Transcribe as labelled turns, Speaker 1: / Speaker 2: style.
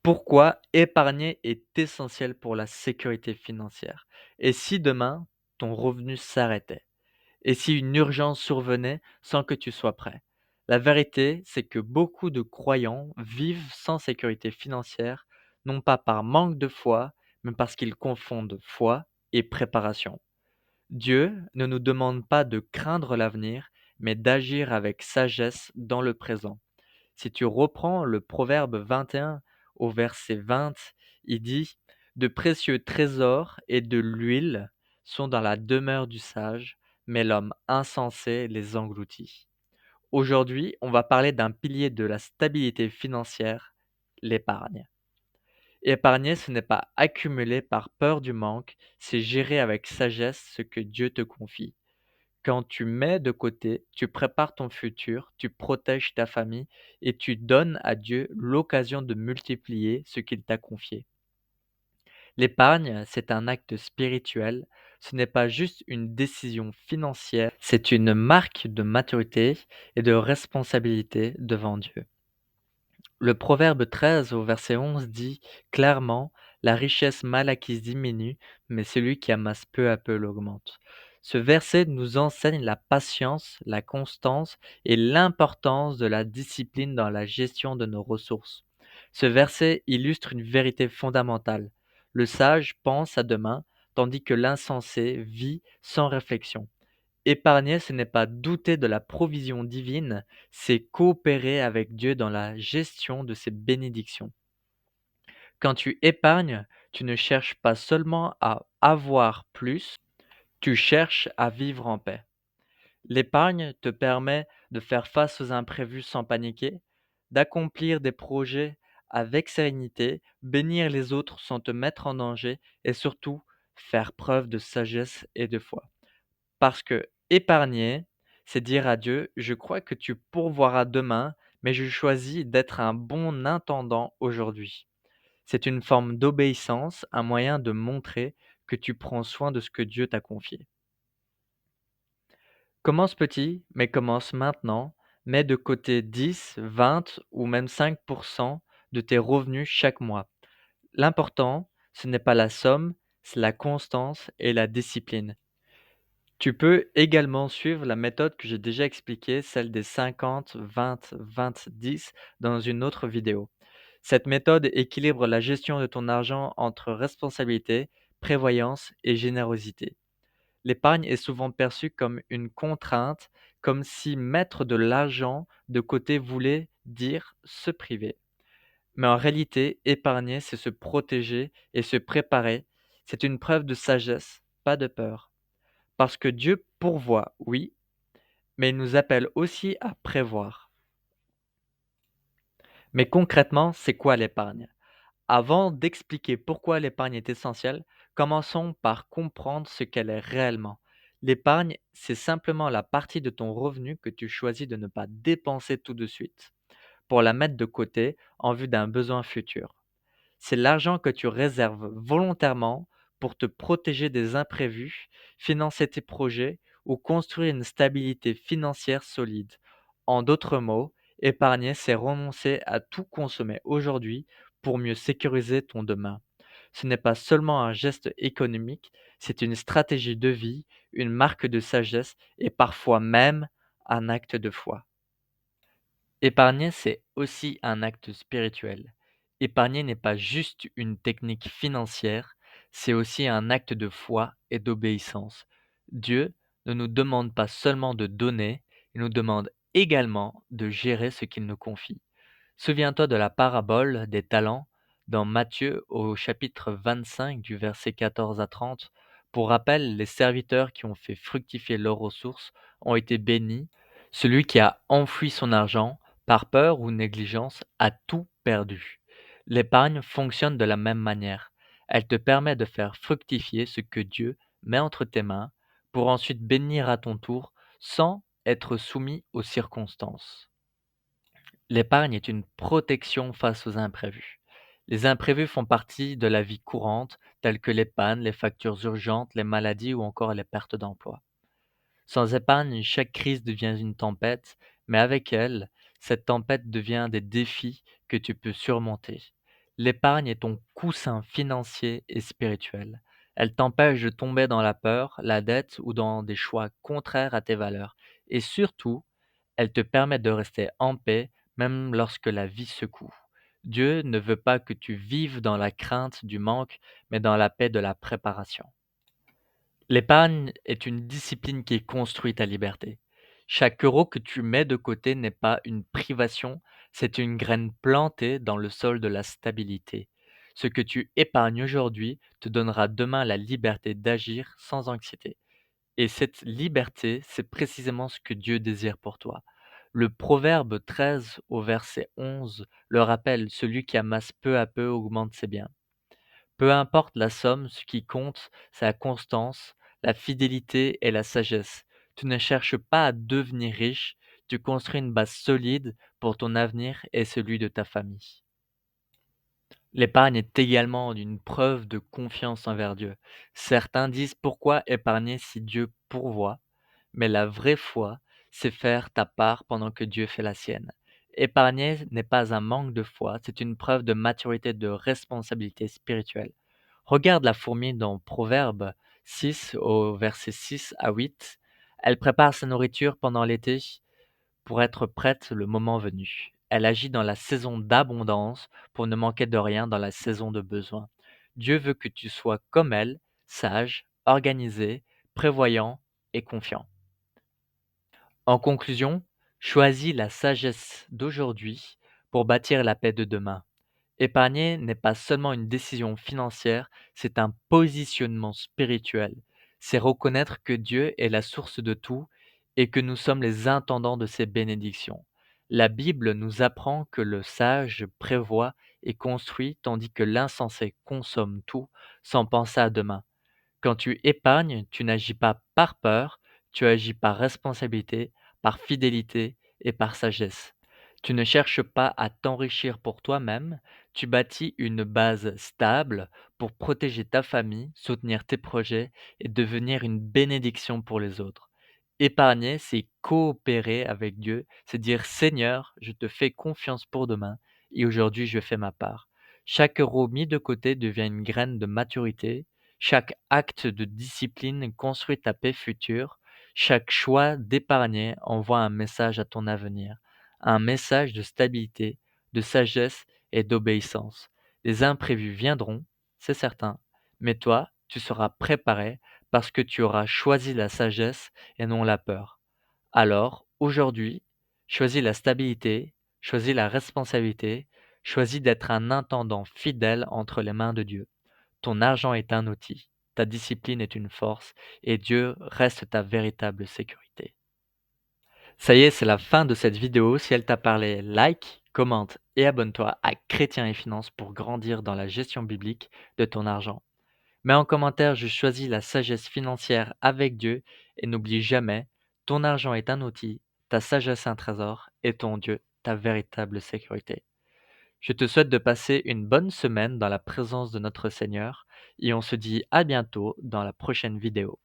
Speaker 1: Pourquoi épargner est essentiel pour la sécurité financière? Et si demain, ton revenu s'arrêtait? Et si une urgence survenait sans que tu sois prêt? La vérité, c'est que beaucoup de croyants vivent sans sécurité financière, non pas par manque de foi, mais parce qu'ils confondent foi et préparation. Dieu ne nous demande pas de craindre l'avenir, mais d'agir avec sagesse dans le présent. Si tu reprends le Proverbe 21 au verset 20, il dit: «De précieux trésors et de l'huile sont dans la demeure du sage, mais l'homme insensé les engloutit». Aujourd'hui, on va parler d'un pilier de la stabilité financière, l'épargne. Épargner, ce n'est pas accumuler par peur du manque, c'est gérer avec sagesse ce que Dieu te confie. Quand tu mets de côté, tu prépares ton futur, tu protèges ta famille et tu donnes à Dieu l'occasion de multiplier ce qu'il t'a confié. L'épargne, c'est un acte spirituel, ce n'est pas juste une décision financière, c'est une marque de maturité et de responsabilité devant Dieu. Le proverbe 13 au verset 11 dit clairement: «La richesse mal acquise diminue, mais celui qui amasse peu à peu l'augmente». Ce verset nous enseigne la patience, la constance et l'importance de la discipline dans la gestion de nos ressources. Ce verset illustre une vérité fondamentale. Le sage pense à demain, tandis que l'insensé vit sans réflexion. Épargner, ce n'est pas douter de la provision divine, c'est coopérer avec Dieu dans la gestion de ses bénédictions. Quand tu épargnes, tu ne cherches pas seulement à avoir plus, tu cherches à vivre en paix. L'épargne te permet de faire face aux imprévus sans paniquer, d'accomplir des projets avec sérénité, bénir les autres sans te mettre en danger et surtout faire preuve de sagesse et de foi. Parce que épargner, c'est dire à Dieu: «Je crois que tu pourvoiras demain, mais je choisis d'être un bon intendant aujourd'hui». C'est une forme d'obéissance, un moyen de montrer que tu prends soin de ce que Dieu t'a confié. Commence petit, mais commence maintenant. Mets de côté 10, 20 ou même 5 de tes revenus chaque mois. L'important, ce n'est pas la somme, c'est la constance et la discipline. Tu peux également suivre la méthode que j'ai déjà expliquée, celle des 50, 20, 20, 10, dans une autre vidéo. Cette méthode équilibre la gestion de ton argent entre responsabilité, prévoyance et générosité. L'épargne est souvent perçue comme une contrainte, comme si mettre de l'argent de côté voulait dire se priver. Mais en réalité, épargner, c'est se protéger et se préparer. C'est une preuve de sagesse, pas de peur. Parce que Dieu pourvoit, oui, mais il nous appelle aussi à prévoir. Mais concrètement, c'est quoi l'épargne? Avant d'expliquer pourquoi l'épargne est essentielle, commençons par comprendre ce qu'elle est réellement. L'épargne, c'est simplement la partie de ton revenu que tu choisis de ne pas dépenser tout de suite, pour la mettre de côté en vue d'un besoin futur. C'est l'argent que tu réserves volontairement pour te protéger des imprévus, financer tes projets ou construire une stabilité financière solide. En d'autres mots, épargner, c'est renoncer à tout consommer aujourd'hui pour mieux sécuriser ton demain. Ce n'est pas seulement un geste économique, c'est une stratégie de vie, une marque de sagesse et parfois même un acte de foi. Épargner, c'est aussi un acte spirituel. Épargner n'est pas juste une technique financière, c'est aussi un acte de foi et d'obéissance. Dieu ne nous demande pas seulement de donner, il nous demande également de gérer ce qu'il nous confie. Souviens-toi de la parabole des talents dans Matthieu au chapitre 25 du verset 14 à 30. Pour rappel, les serviteurs qui ont fait fructifier leurs ressources ont été bénis. Celui qui a enfoui son argent par peur ou négligence a tout perdu. L'épargne fonctionne de la même manière. Elle te permet de faire fructifier ce que Dieu met entre tes mains pour ensuite bénir à ton tour sans être soumis aux circonstances. L'épargne est une protection face aux imprévus. Les imprévus font partie de la vie courante, tels que les pannes, les factures urgentes, les maladies ou encore les pertes d'emploi. Sans épargne, chaque crise devient une tempête, mais avec elle, cette tempête devient des défis que tu peux surmonter. L'épargne est ton coussin financier et spirituel. Elle t'empêche de tomber dans la peur, la dette ou dans des choix contraires à tes valeurs. Et surtout, elle te permet de rester en paix même lorsque la vie secoue. Dieu ne veut pas que tu vives dans la crainte du manque, mais dans la paix de la préparation. L'épargne est une discipline qui construit ta liberté. Chaque euro que tu mets de côté n'est pas une privation, c'est une graine plantée dans le sol de la stabilité. Ce que tu épargnes aujourd'hui te donnera demain la liberté d'agir sans anxiété. Et cette liberté, c'est précisément ce que Dieu désire pour toi. Le Proverbe 13 au verset 11 le rappelle, celui qui amasse peu à peu augmente ses biens. Peu importe la somme, ce qui compte, c'est la constance, la fidélité et la sagesse. Tu ne cherches pas à devenir riche, tu construis une base solide pour ton avenir et celui de ta famille. L'épargne est également une preuve de confiance envers Dieu. Certains disent pourquoi épargner si Dieu pourvoit, mais la vraie foi, c'est faire ta part pendant que Dieu fait la sienne. Épargner n'est pas un manque de foi, c'est une preuve de maturité, de responsabilité spirituelle. Regarde la fourmi dans Proverbe 6 au verset 6 à 8. Elle prépare sa nourriture pendant l'été pour être prête le moment venu. Elle agit dans la saison d'abondance pour ne manquer de rien dans la saison de besoin. Dieu veut que tu sois comme elle, sage, organisé, prévoyant et confiant. En conclusion, choisis la sagesse d'aujourd'hui pour bâtir la paix de demain. Épargner n'est pas seulement une décision financière, c'est un positionnement spirituel. C'est reconnaître que Dieu est la source de tout et que nous sommes les intendants de ses bénédictions. La Bible nous apprend que le sage prévoit et construit tandis que l'insensé consomme tout sans penser à demain. Quand tu épargnes, tu n'agis pas par peur, tu agis par responsabilité, par fidélité et par sagesse. Tu ne cherches pas à t'enrichir pour toi-même, tu bâtis une base stable pour protéger ta famille, soutenir tes projets et devenir une bénédiction pour les autres. Épargner, c'est coopérer avec Dieu, c'est dire Seigneur, je te fais confiance pour demain et aujourd'hui je fais ma part. Chaque euro mis de côté devient une graine de maturité, chaque acte de discipline construit ta paix future, chaque choix d'épargner envoie un message à ton avenir, un message de stabilité, de sagesse et d'obéissance. Les imprévus viendront, c'est certain, mais toi, tu seras préparé parce que tu auras choisi la sagesse et non la peur. Alors, aujourd'hui, choisis la stabilité, choisis la responsabilité, choisis d'être un intendant fidèle entre les mains de Dieu. Ton argent est un outil, ta discipline est une force, et Dieu reste ta véritable sécurité. Ça y est, c'est la fin de cette vidéo. Si elle t'a parlé, like, commente et abonne-toi à Chrétien et Finances pour grandir dans la gestion biblique de ton argent. Mets en commentaire, je choisis la sagesse financière avec Dieu et n'oublie jamais, ton argent est un outil, ta sagesse un trésor et ton Dieu ta véritable sécurité. Je te souhaite de passer une bonne semaine dans la présence de notre Seigneur et on se dit à bientôt dans la prochaine vidéo.